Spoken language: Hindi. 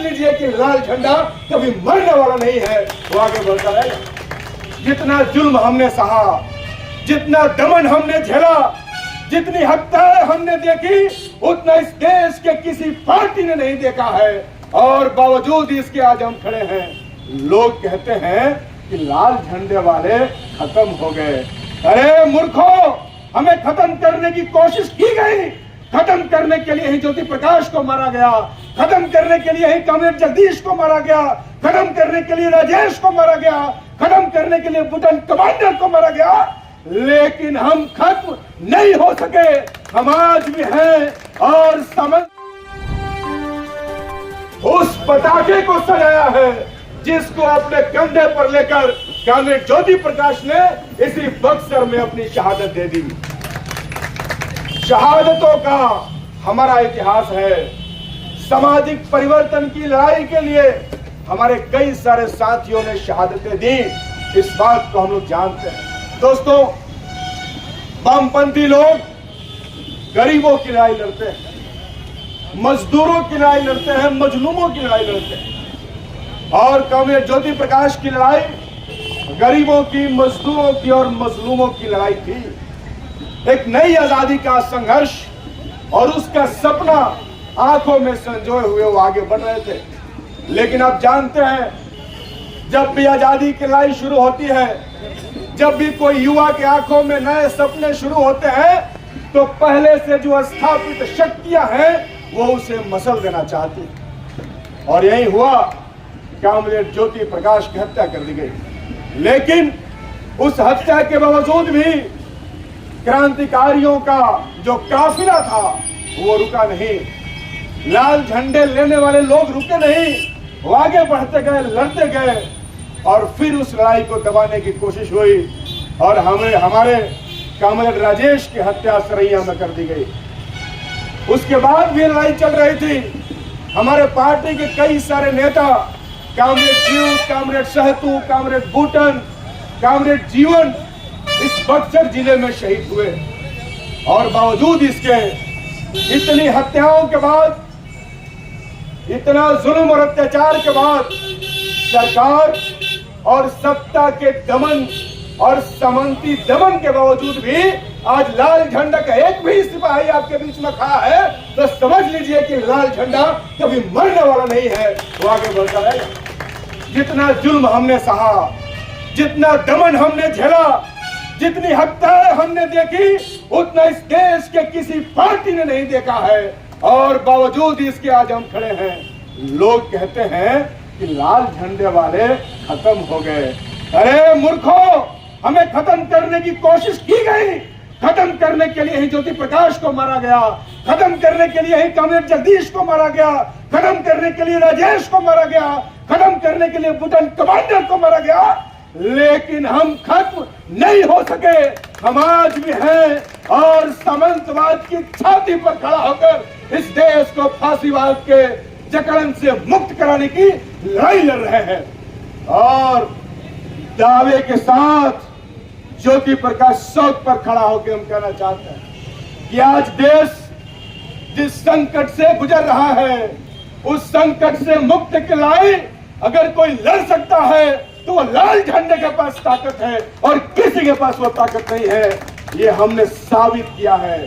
लीजिए कि लाल झंडा कभी मरने वाला नहीं है, वो आगे बढ़ता रहेगा। जितना जुल्म हमने सहा, जितना दमन हमने झेला, जितनी हत्याएं हमने देखी, उतना इस देश के किसी पार्टी ने नहीं देखा है। और बावजूद इसके आज हम खड़े हैं। लोग कहते हैं कि लाल झंडे वाले खत्म हो गए। अरे मूर्खों, हमें खत्म करने की कोशिश की गई। खत्म करने के लिए ही ज्योति प्रकाश को मारा गया, खत्म करने के लिए ही कॉमरेड जगदीश को मारा गया, खत्म करने के लिए राजेश को मारा गया, खत्म करने के लिए बुटन कमांडर को मारा गया। लेकिन हम खत्म नहीं हो सके, हम आज भी हैं। और समझ उस पटाखे को सजाया है जिसको अपने कंधे पर लेकर कॉमरेड ज्योति प्रकाश ने इसी बक्सर में अपनी शहादत दे दी। शहादतों का हमारा इतिहास है। सामाजिक परिवर्तन की लड़ाई के लिए हमारे कई सारे साथियों ने शहादतें दी, इस बात को हम लोग जानते हैं। दोस्तों, वामपंथी लोग गरीबों की लड़ाई लड़ते हैं, मजदूरों की लड़ाई लड़ते हैं, मजलूमों की लड़ाई लड़ते हैं। और कॉमरेड ज्योति प्रकाश की लड़ाई गरीबों की, मजदूरों की और मजलूमों की लड़ाई थी। एक नई आजादी का संघर्ष और उसका सपना आंखों में संजोए हुए वो आगे बढ़ रहे थे। लेकिन आप जानते हैं, जब भी आजादी की लड़ाई शुरू होती है, जब भी कोई युवा की आंखों में नए सपने शुरू होते हैं, तो पहले से जो स्थापित शक्तियां हैं वो उसे मसल देना चाहती है। और यही हुआ, कॉमरेड ज्योति प्रकाश की हत्या कर दी गई। लेकिन उस हत्या के बावजूद भी क्रांतिकारियों का जो काफिला था वो रुका नहीं। लाल झंडे लेने वाले लोग रुके नहीं, वो आगे बढ़ते गए, लड़ते गए। और फिर उस लड़ाई को दबाने की कोशिश हुई और हमारे कॉमरेड राजेश की हत्या सरैया में कर दी गई। उसके बाद भी लड़ाई चल रही थी। हमारे पार्टी के कई सारे नेता, कॉमरेड जीव, कॉमरेड सहतू, कॉमरेड बूटन, कॉमरेड जीवन इस बक्सर जिले में शहीद हुए। और बावजूद इसके इतनी हत्याओं के बाद, इतना जुल्म और अत्याचार के बाद, सरकार और सत्ता के दमन और सामंती दमन के बावजूद भी आज लाल झंडा का एक भी सिपाही आपके बीच में खड़ा है तो समझ लीजिए कि लाल झंडा कभी मरने वाला नहीं है, वो आगे बढ़ता रहेगा। जितना जुल्म हमने सहा, जितना दमन हमने झेला, जितनी हत्याएं हमने देखी, उतना इस देश के किसी पार्टी ने नहीं देखा है। और बावजूद इसके आज हम खड़े हैं। लोग कहते हैं कि लाल झंडे वाले खत्म हो गए। अरे मूर्खों, हमें खत्म करने की कोशिश की गई। खत्म करने के लिए ही ज्योति प्रकाश को मारा गया, खत्म करने के लिए ही कॉमरेड जगदीश को मारा गया, खत्म करने के लिए राजेश को मारा गया, खत्म करने के लिए बुटन कमांडर को मारा गया। लेकिन हम खत्म नहीं हो सके, हम आज भी हैं। और सामंतवाद की छाती पर खड़ा होकर इस देश को फांसीवाद के जकड़न से मुक्त कराने की लड़ाई लड़ रहे हैं। और दावे के साथ ज्योति प्रकाश चौक पर खड़ा होकर हम कहना चाहते हैं कि आज देश जिस संकट से गुजर रहा है, उस संकट से मुक्त के लिए अगर कोई लड़ सकता है तो वो लाल झंडे के पास ताकत है और किसी के पास वो ताकत नहीं है। ये हमने साबित किया है।